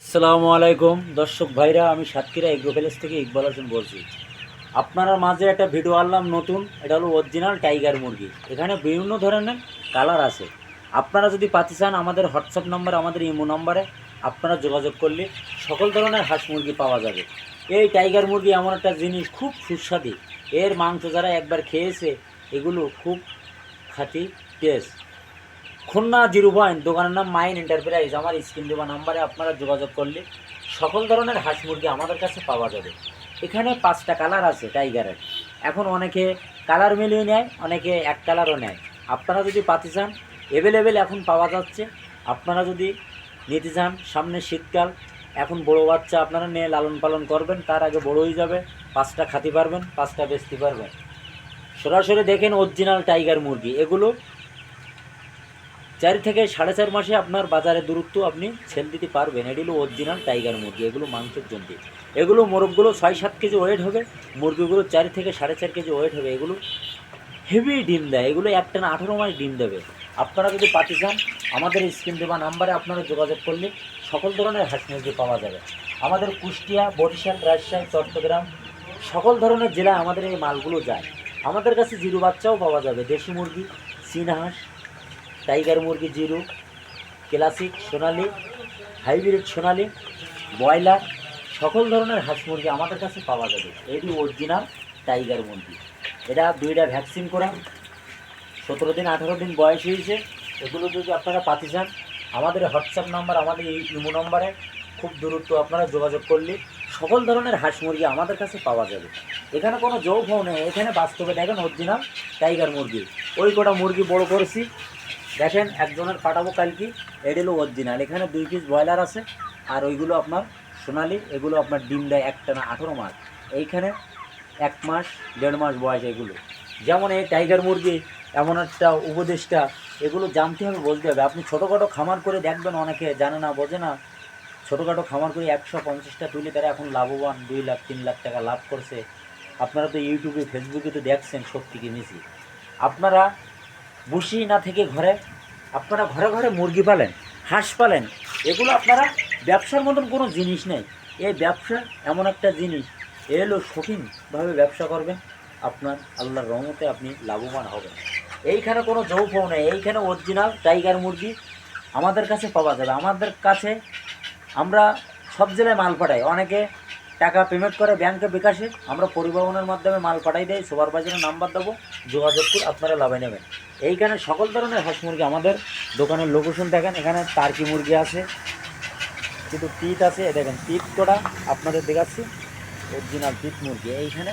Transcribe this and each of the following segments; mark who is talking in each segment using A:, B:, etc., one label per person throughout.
A: আসসালামু আলাইকুম দর্শক ভাইরা, আমি সাতক্ষীরা এগ্রো প্যালেস থেকে ইকবাল হোসেন বলছি। আপনারা মাঝে একটা ভিডিও আনলাম নতুন, এটা হলো অরিজিনাল টাইগার মুরগি। এখানে বিভিন্ন ধরনের কালার আছে। আপনারা যদি পাতি চান আমাদের হোয়াটসঅ্যাপ নাম্বার, আমাদের ইমো নাম্বারে আপনারা যোগাযোগ করলে সকল ধরনের হাঁস মুরগি পাওয়া যাবে। এই টাইগার মুরগি এমন একটা জিনিস, খুব সুস্বাদু। এর মাংস যারা একবার খেয়েছে এগুলো খুব খাঁটি টেস্ট। খুলনা 0 পয়েন্ট, দোকানের নাম মাইন এন্টারপ্রাইজ। আমার স্ক্রিন দেওয়া নাম্বারে আপনারা যোগাযোগ করলে সকল ধরনের হাঁস মুরগি আমাদের কাছে পাওয়া যাবে। এখানে 5টা কালার আছে টাইগারের। এখন অনেকে কালার মিলিয়ে নেয়, অনেকে এক কালারও নেয়। আপনারা যদি পাতি চান অ্যাভেলেবেল এখন পাওয়া যাচ্ছে। আপনারা যদি নিতে চান, সামনে শীতকাল, এখন বড় বাচ্চা আপনারা নিয়ে লালন পালন করবেন, তার আগে বড় হয়ে যাবে, 5টা খাতে পারবেন, 5টা বেচতে পারবেন। সরাসরি দেখেন অরিজিনাল টাইগার মুরগি। এগুলো 4 থেকে 4.5 মাসে আপনার বাজারে দূরত্ব আপনি সেল দিতে পারবেন। এটি হলো অরিজিনাল টাইগার মুরগি। এগুলো মাংসের জন্য। এগুলো মোরগগুলো 6-7 কেজি ওয়েট হবে, মুরগিগুলো 4 থেকে 4.5 কেজি ওয়েট হবে। এগুলো হেভি ডিম দেয়, এগুলো একটানা 18 মাস ডিম দেবে। আপনারা যদি পাতি চান আমাদের স্ক্রিন দেওয়া নাম্বারে আপনারা যোগাযোগ করলে সকল ধরনের হাঁস মুরগি পাওয়া যাবে। আমাদের কুষ্টিয়া, বরিশাল, রাজশাহী, চট্টগ্রাম, সকল ধরনের জেলায় আমাদের এই মালগুলো যায়। আমাদের কাছে জিরো বাচ্চাও পাওয়া যাবে, দেশি মুরগি, চীনা হাঁস, টাইগার মুরগি জিরো, ক্লাসিক, সোনালি, হাইব্রিড সোনালি, ব্রয়লার, সকল ধরনের হাঁস মুরগি আমাদের কাছে পাওয়া যাবে। এটি অরিজিনাল টাইগার মুরগি। এটা 2টা ভ্যাকসিন করা, 17 দিন 18 দিন বয়স হয়েছে। এগুলো যদি আপনারা পাতি চান আমাদের হোয়াটসঅ্যাপ নাম্বার, আমাদের এই ইমো নম্বরে খুব দূরত্ব আপনারা যোগাযোগ করলে সকল ধরনের হাঁস মুরগি আমাদের কাছে পাওয়া যাবে। এখানে কোনো যৌফও নেই, এখানে বাস্তবে দেখেন অরিজিনাল টাইগার মুরগি। ওই কটা মুরগি বড় করেছি দেখেন, একজনের পাঠাবো কালকে। এটা হলো অরিজিনাল। এখানে 2 পিস ব্রয়লার আছে, আর ওইগুলো আপনার সোনালি। এগুলো আপনার ডিম দেয় একটানা 18 মাস। এইখানে 1 মাস 1.5 মাস বয়স। এগুলো যেমন এই টাইগার মুরগি এমন একটা উপদেশটা, এগুলো জানতে হবে, বলতে হবে। আপনি ছোটোখাটো খামার করে দেখবেন, অনেকে জানে না, বোঝে না। ছোটোখাটো খামার করে 150টা তুলে তারা এখন লাভবান, 2 লাখ 3 লাখ টাকা লাভ করছে। আপনারা তো ইউটিউবে ফেসবুকে তো দেখছেন সত্যি কি মিছি। আপনারা বসি না থেকে ঘরে, আপনারা ঘরে ঘরে মুরগি পালেন, হাঁস পালেন। এগুলো আপনারা ব্যবসার মতন কোনো জিনিস নেই। এই ব্যবসা এমন একটা জিনিস, এ হলো শৌখিনভাবে ব্যবসা করবেন, আপনার আল্লাহর রহমতে আপনি লাভবান হবেন। এইখানে কোনো যৌফও নেই, এইখানে অরিজিনাল টাইগার মুরগি আমাদের কাছে পাওয়া যাবে। আমাদের কাছে আমরা সব জেলায় মাল পাঠাই। অনেকে টাকা পেমেন্ট করে ব্যাংকে, বিকাশে, আমরা পরিবহনের মাধ্যমে মাল পাঠাই দেয়। সুপারভাইজারের নাম্বার দেবো, যোগাযোগ করে আপনারা লাভে নেবেন। এইখানে সকল ধরনের হাঁস মুরগি আমাদের দোকানের লোকেশন দেখেন। এখানে টার্কি মুরগি আছে, কিন্তু পিট আছে, এ দেখেন পিট করা আপনাদের দেখাচ্ছি, অরিজিনাল পিট মুরগি। এইখানে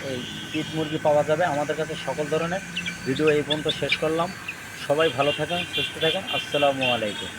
A: এই পিট মুরগি পাওয়া যাবে আমাদের কাছে সকল ধরনের। ভিডিও এই পর্যন্ত শেষ করলাম। সবাই ভালো থাকেন, সুস্থ থাকেন। আসসালামু আলাইকুম।